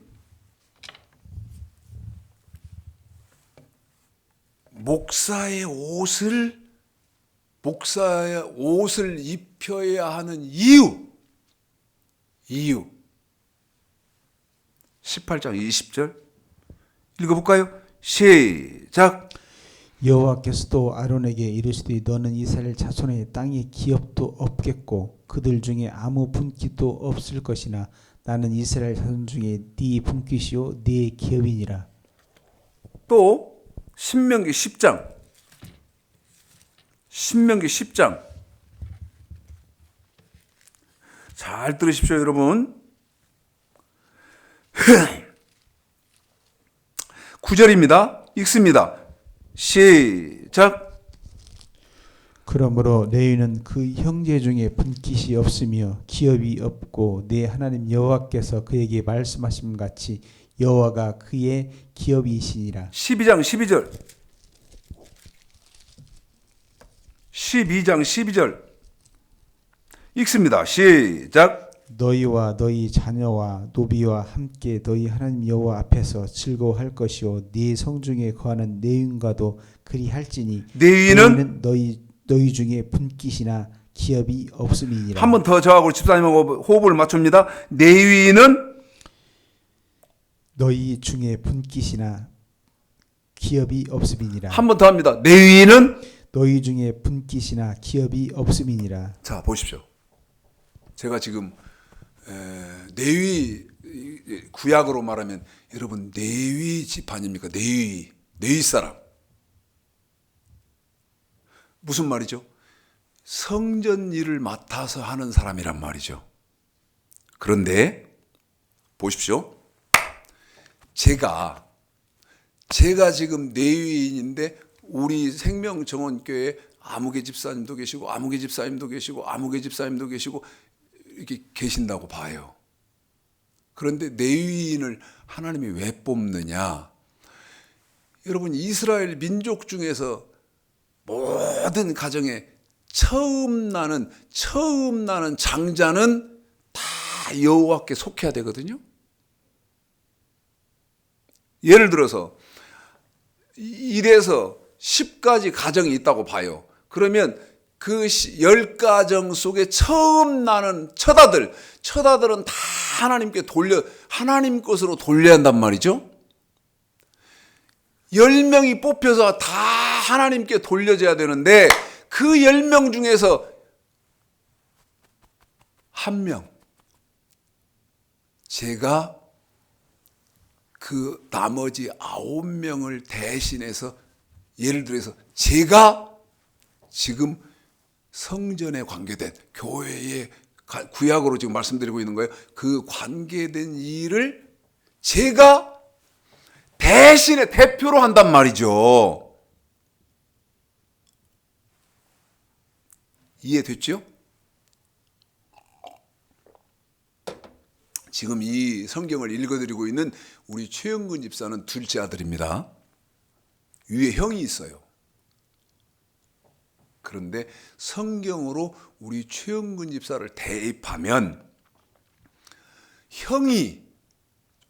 목사의 옷을 입혀야 하는 이유 18장 20절 읽어볼까요? 시작. 여호와께서도 아론에게 이르시되 너는 이스라엘 자손의 땅에 기업도 없겠고 그들 중에 아무 분깃도 없을 것이나 나는 이스라엘 자손 중에 네 분깃이요 네 기업이니라. 또 신명기 10장 잘 들으십시오 여러분. 9절입니다. 읽습니다. 시작. 그러므로 레위는 그 형제 중에 분깃이 없으며 기업이 없고 내 하나님 여호와께서 그에게 말씀하신 같이 여호와가 그의 기업이시니라. 12장 12절 읽습니다. 시작. 너희와 너희 자녀와 노비와 함께 너희 하나님 여호와 앞에서 즐거워할 것이요 네 성중에 거하는 레위인과도 그리할지니 레위는 너희 중에 분깃이나 기업이 없음이니라. 한 번 더 저하고 집사님하고 호흡을 맞춥니다. 레위는 너희 중에 분깃이나 기업이 없음이니라. 한 번 더 합니다. 레위는 너희 중에 분깃이나 기업이 없음이니라. 자 보십시오. 제가 지금 레위 구약으로 말하면 여러분 레위 집안입니까? 레위 사람 무슨 말이죠? 성전 일을 맡아서 하는 사람이란 말이죠. 그런데 보십시오. 제가 지금 레위인인데 우리 생명정원교회 아무개 집사님도 계시고 아무개 집사님도 계시고 아무개 집사님도 계시고 이렇게 계신다고 봐요. 그런데 레위인을 하나님이 왜 뽑느냐? 여러분 이스라엘 민족 중에서 모든 가정에 처음 나는 장자는 다 여호와께 속해야 되거든요. 예를 들어서 1에서 10가지 가정이 있다고 봐요. 그러면 그 10가정 속에 처음 나는 처다들은 다 하나님 것으로 돌려야 한단 말이죠. 10명이 뽑혀서 다 하나님께 돌려져야 되는데 그 10명 중에서 한 명, 제가 그 나머지 9명을 대신해서 예를 들어서 제가 지금 성전에 관계된 교회의 구약으로 지금 말씀드리고 있는 거예요. 그 관계된 일을 제가 대신에 대표로 한단 말이죠. 이해됐죠? 지금 이 성경을 읽어드리고 있는 우리 최영근 집사는 둘째 아들입니다. 위에 형이 있어요. 그런데 성경으로 우리 최영근 집사를 대입하면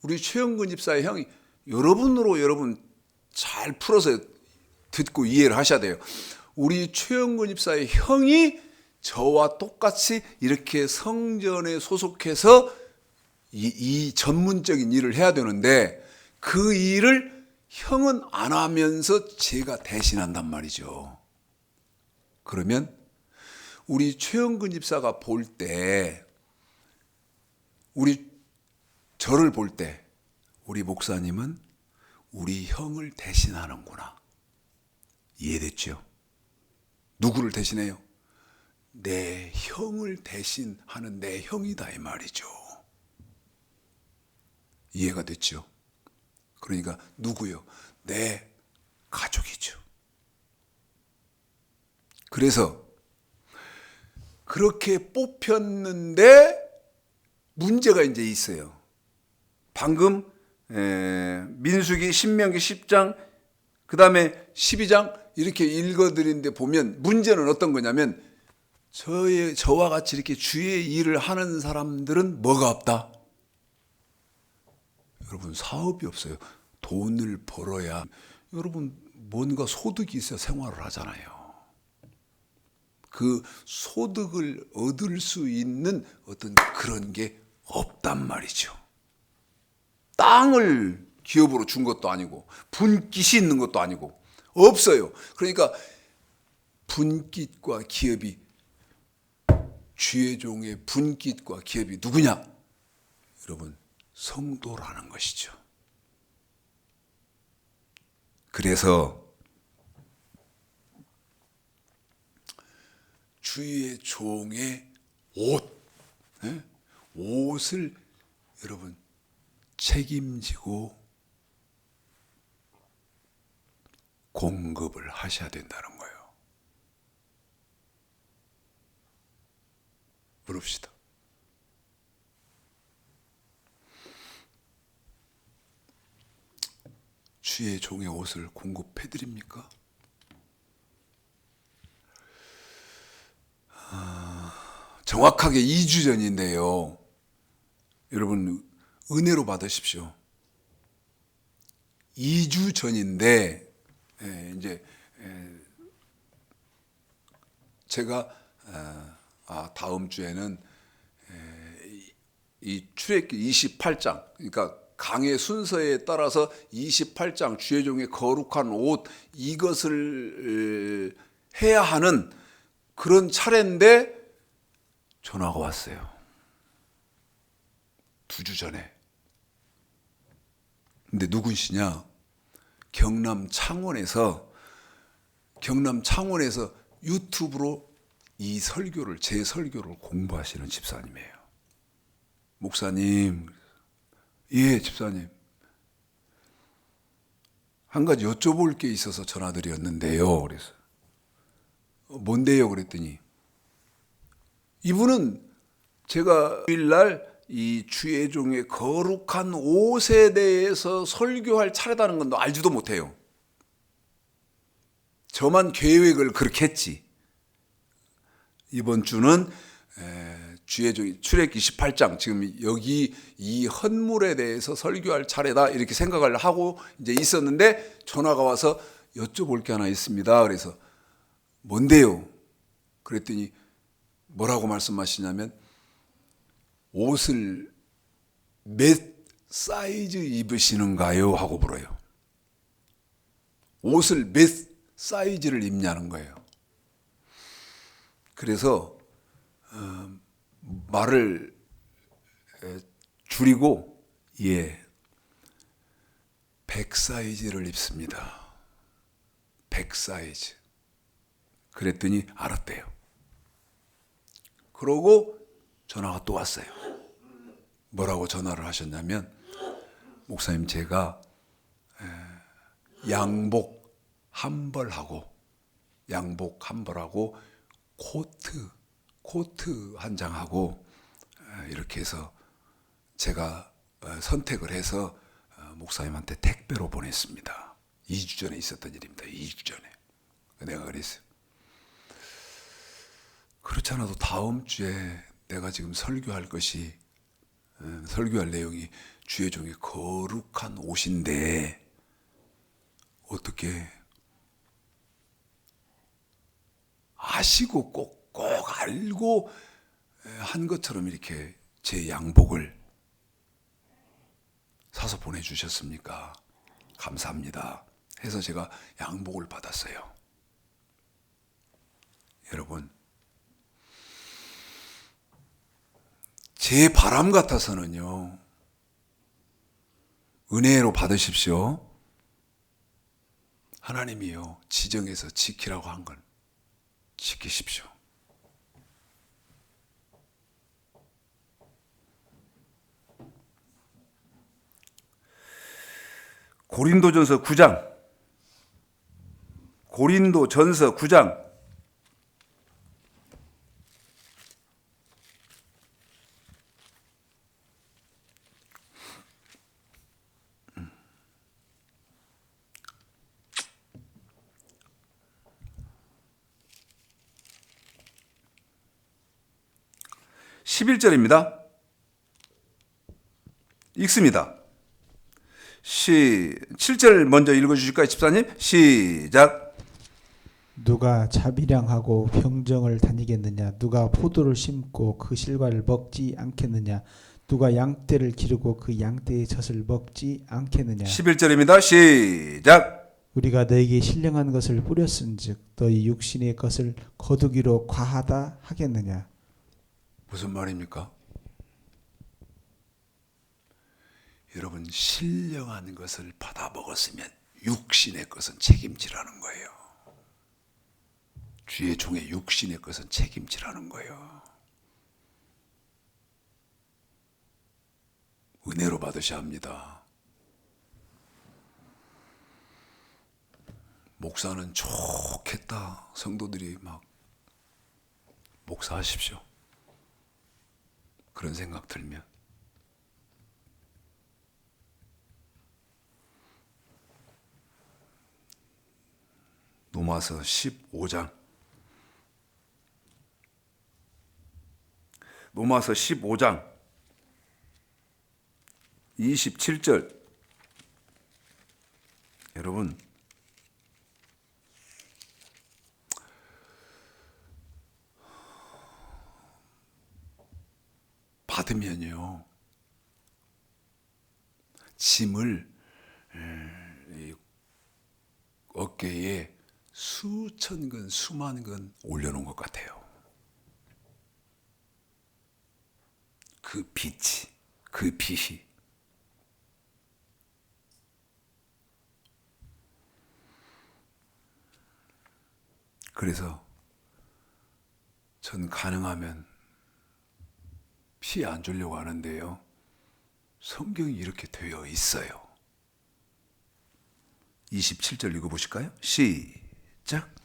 우리 최영근 집사의 형이 여러분 잘 풀어서 듣고 이해를 하셔야 돼요. 우리 최영근 집사의 형이 저와 똑같이 이렇게 성전에 소속해서 이 전문적인 일을 해야 되는데 그 일을 형은 안 하면서 제가 대신한단 말이죠. 그러면 우리 최영근 집사가 볼 때, 저를 볼 때 우리 목사님은 우리 형을 대신하는구나. 이해됐죠? 누구를 대신해요? 내 형을 대신하는 내 형이다 이 말이죠. 이해가 됐죠? 그러니까 누구요? 내 가족이죠. 그래서 그렇게 뽑혔는데 문제가 이제 있어요. 방금 민수기, 신명기 10장, 그 다음에 12장 이렇게 읽어드리는데 보면 문제는 어떤 거냐면 저와 같이 이렇게 주의 일을 하는 사람들은 뭐가 없다? 여러분 사업이 없어요. 돈을 벌어야. 여러분 뭔가 소득이 있어야 생활을 하잖아요. 그 소득을 얻을 수 있는 어떤 그런 게 없단 말이죠. 땅을 기업으로 준 것도 아니고 분깃이 있는 것도 아니고 없어요. 그러니까 분깃과 기업이, 주의 종의 분깃과 기업이 누구냐? 여러분, 성도라는 것이죠. 그래서 주의 종의 옷을 여러분 책임지고 공급을 하셔야 된다는 거예요. 물읍시다. 주의 종의 옷을 공급해 드립니까? 정확하게 2주 전인데요. 여러분 은혜로 받으십시오. 2주 전인데 이제 제가 다음 주에는 이 출애굽기 28장, 그러니까 강의 순서에 따라서 28장 주의 종의 거룩한 옷, 이것을 해야 하는 그런 차례인데 전화가 왔어요. 2주 전에. 근데 누구시냐? 경남 창원에서 유튜브로 이 설교를, 제 설교를 공부하시는 집사님이에요. 목사님, 예, 집사님. 한 가지 여쭤볼 게 있어서 전화드렸는데요. 그래서 뭔데요? 그랬더니 이분은 제가 일날 이 주의 종의 거룩한 옷에 대해서 설교할 차례다는 건 알지도 못해요. 저만 계획을 그렇게 했지. 이번 주는 주의 종 출애굽기 28장, 지금 여기 이 헌물에 대해서 설교할 차례다 이렇게 생각을 하고 이제 있었는데 전화가 와서 여쭤볼 게 하나 있습니다. 그래서 뭔데요? 그랬더니 뭐라고 말씀하시냐면 옷을 몇 사이즈 입으시는가요? 하고 물어요. 옷을 몇 사이즈를 입냐는 거예요. 그래서 말을 줄이고 100 사이즈를 입습니다. 100 사이즈. 그랬더니 알았대요. 그러고 전화가 또 왔어요. 뭐라고 전화를 하셨냐면, 목사님 제가 양복 한 벌하고 코트 한 장하고 이렇게 해서 제가 선택을 해서 목사님한테 택배로 보냈습니다. 2주 전에 있었던 일입니다. 2주 전에. 내가 그랬어요. 그렇지 않아도 다음 주에 내가 지금 설교할 내용이 주의 종의 거룩한 옷인데 어떻게 아시고 꼭 알고 한 것처럼 이렇게 제 양복을 사서 보내주셨습니까? 감사합니다. 해서 제가 양복을 받았어요. 여러분, 제 바람 같아서는요, 은혜로 받으십시오. 하나님이요, 지정해서 지키라고 한 건 지키십시오. 고린도전서 9장 11절입니다. 읽습니다. 7절 먼저 읽어주실까요, 집사님? 시작. 누가 자비량하고 병정을 다니겠느냐? 누가 포도를 심고 그 실과를 먹지 않겠느냐? 누가 양떼를 기르고 그 양떼의 젖을 먹지 않겠느냐? 11절입니다. 시작. 우리가 너에게 신령한 것을 뿌렸은즉 너희 육신의 것을 거두기로 과하다 하겠느냐? 무슨 말입니까? 여러분, 신령한 것을 받아 먹었으면 육신의 것은 책임지라는 거예요. 주의 종의 육신의 것은 책임지라는 거예요. 은혜로 받으셔야 합니다. 목사는 좋겠다. 성도들이 막 목사하십시오. 그런 생각 들면 로마서 15장 로마서 15장 27절 여러분 받으면요 짐을 어깨에 수천 근 수만 근 올려놓은 것 같아요. 그 빛이 그 빛이 그래서 전 가능하면 피해 안 주려고 하는데요. 성경이 이렇게 되어 있어요. 27절 읽어보실까요? 시작.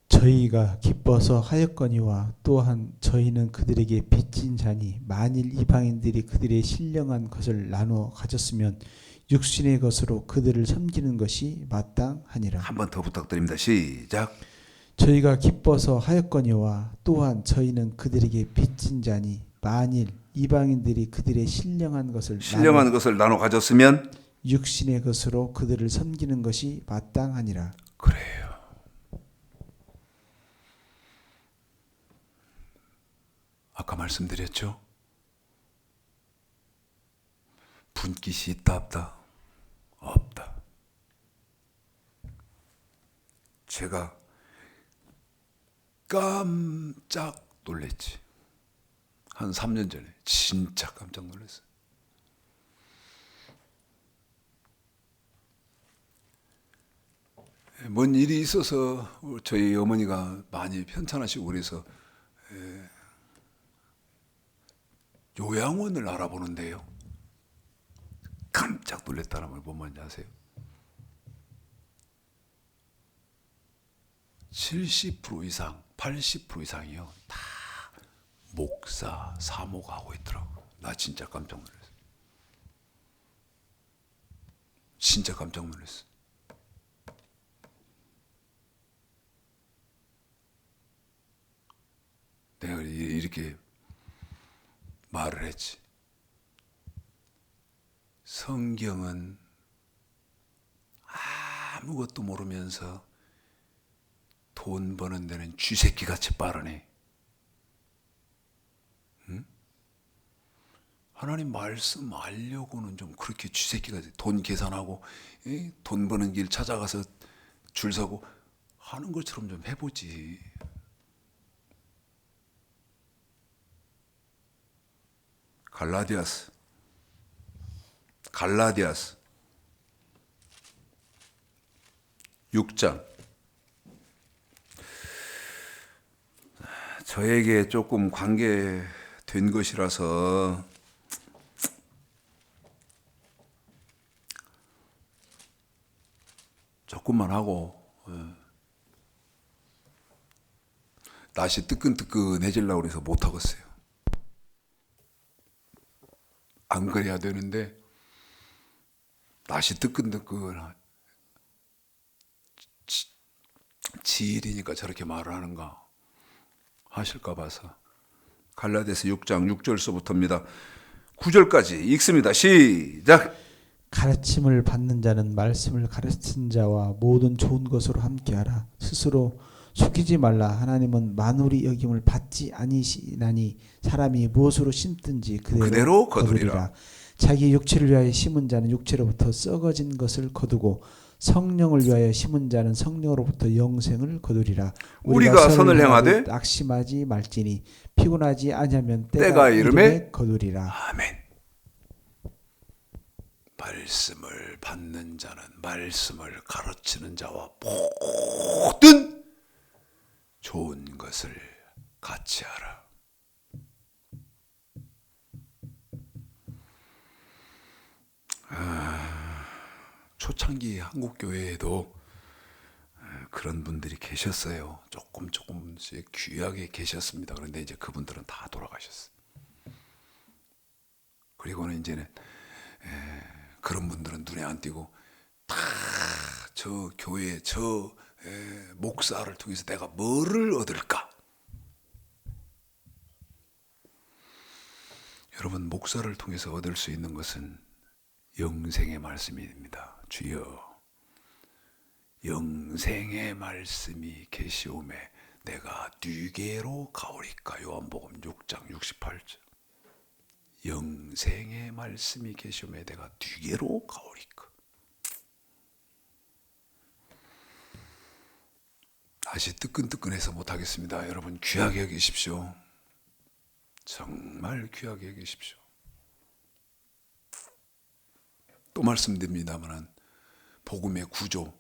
저희가 기뻐서 하였거니와 또한 저희는 그들에게 빚진 자니 만일 이방인들이 그들의 신령한 것을 나누어 가졌으면 육신의 것으로 그들을 섬기는 것이 마땅하니라. 한 번 더 부탁드립니다. 시작. 저희가 기뻐서 하였거니와 또한 저희는 그들에게 빚진 자니 만일 이방인들이 그들의 신령한 것을 나눠 가졌으면 육신의 것으로 그들을 섬기는 것이 마땅하니라. 그래요. 아까 말씀드렸죠? 분깃이 있다 없다? 없다. 제가 깜짝 놀랐지. 한 3년 전에 진짜 깜짝 놀랐어요. 뭔 일이 있어서 저희 어머니가 많이 편찮으시고 그래서 요양원을 알아보는데요. 깜짝 놀랐다는 걸 뭔 말인지 아세요? 70% 이상, 80% 이상이요. 다 목사, 사모가 하고 있더라고요. 나 진짜 깜짝 놀랐어요. 진짜 깜짝 놀랐어요. 내가 이렇게 말을 했지. 성경은 아무것도 모르면서 돈 버는 데는 쥐새끼같이 빠르네. 응? 하나님 말씀 알려고는 좀 그렇게 쥐새끼같이 돈 계산하고 돈 버는 길 찾아가서 줄 서고 하는 것처럼 좀 해보지. 갈라디아스 6장. 저에게 조금 관계된 것이라서 조금만 하고 날씨 뜨끈뜨끈해지려고 해서 못하겠어요. 안 그래야 되는데 날씨 뜨끈뜨끈 지일이니까 저렇게 말을 하는가 하실까 봐서. 갈라디아서 6장 6절서부터입니다. 9절까지 읽습니다. 시작. 가르침을 받는 자는 말씀을 가르친 자와 모든 좋은 것으로 함께하라. 스스로 속이지 말라. 하나님은 만물이 여김을 받지 아니시나니 사람이 무엇으로 심든지 그대로 그대로 거두리라. 거두리라. 자기 육체를 위하여 심은 자는 육체로부터 썩어진 것을 거두고 성령을 위하여 심은 자는 성령으로부터 영생을 거두리라. 우리가 선을 행하되 낙심하지 말지니 피곤하지 아니하면 때가 이름에 거두리라. 아멘. 말씀을 받는 자는 말씀을 가르치는 자와 모든 좋은 것을 같이 하라. 초창기 한국 교회에도 그런 분들이 계셨어요. 조금씩 귀하게 계셨습니다. 그런데 이제 그분들은 다 돌아가셨어요. 그리고는 이제는 그런 분들은 눈에 안 띄고 다 저 교회 저 목사를 통해서 내가 뭐를 얻을까? 여러분, 목사를 통해서 얻을 수 있는 것은 영생의 말씀입니다. 주여, 영생의 말씀이 계시오매 내가 뒤게로 가오리까. 요한복음 6장 68절. 영생의 말씀이 계시오매 내가 뒤게로 가오리까. 다시 뜨끈뜨끈해서 못하겠습니다. 여러분, 귀하게 여기십시오. 정말 귀하게 여기십시오. 또 말씀드립니다만 복음의 구조,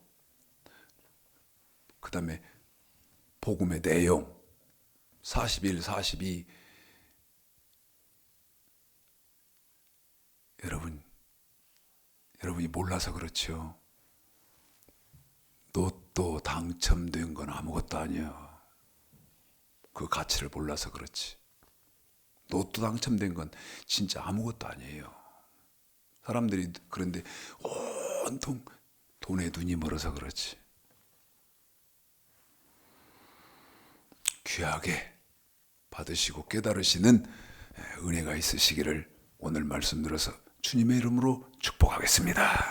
그 다음에 복음의 내용, 41, 42. 여러분이 몰라서 그렇죠. 로또 당첨된 건 아무것도 아니야. 그 가치를 몰라서 그렇지. 로또 당첨된 건 진짜 아무것도 아니에요. 사람들이 그런데 온통 돈에 눈이 멀어서 그렇지. 귀하게 받으시고 깨달으시는 은혜가 있으시기를 오늘 말씀 들어서 주님의 이름으로 축복하겠습니다.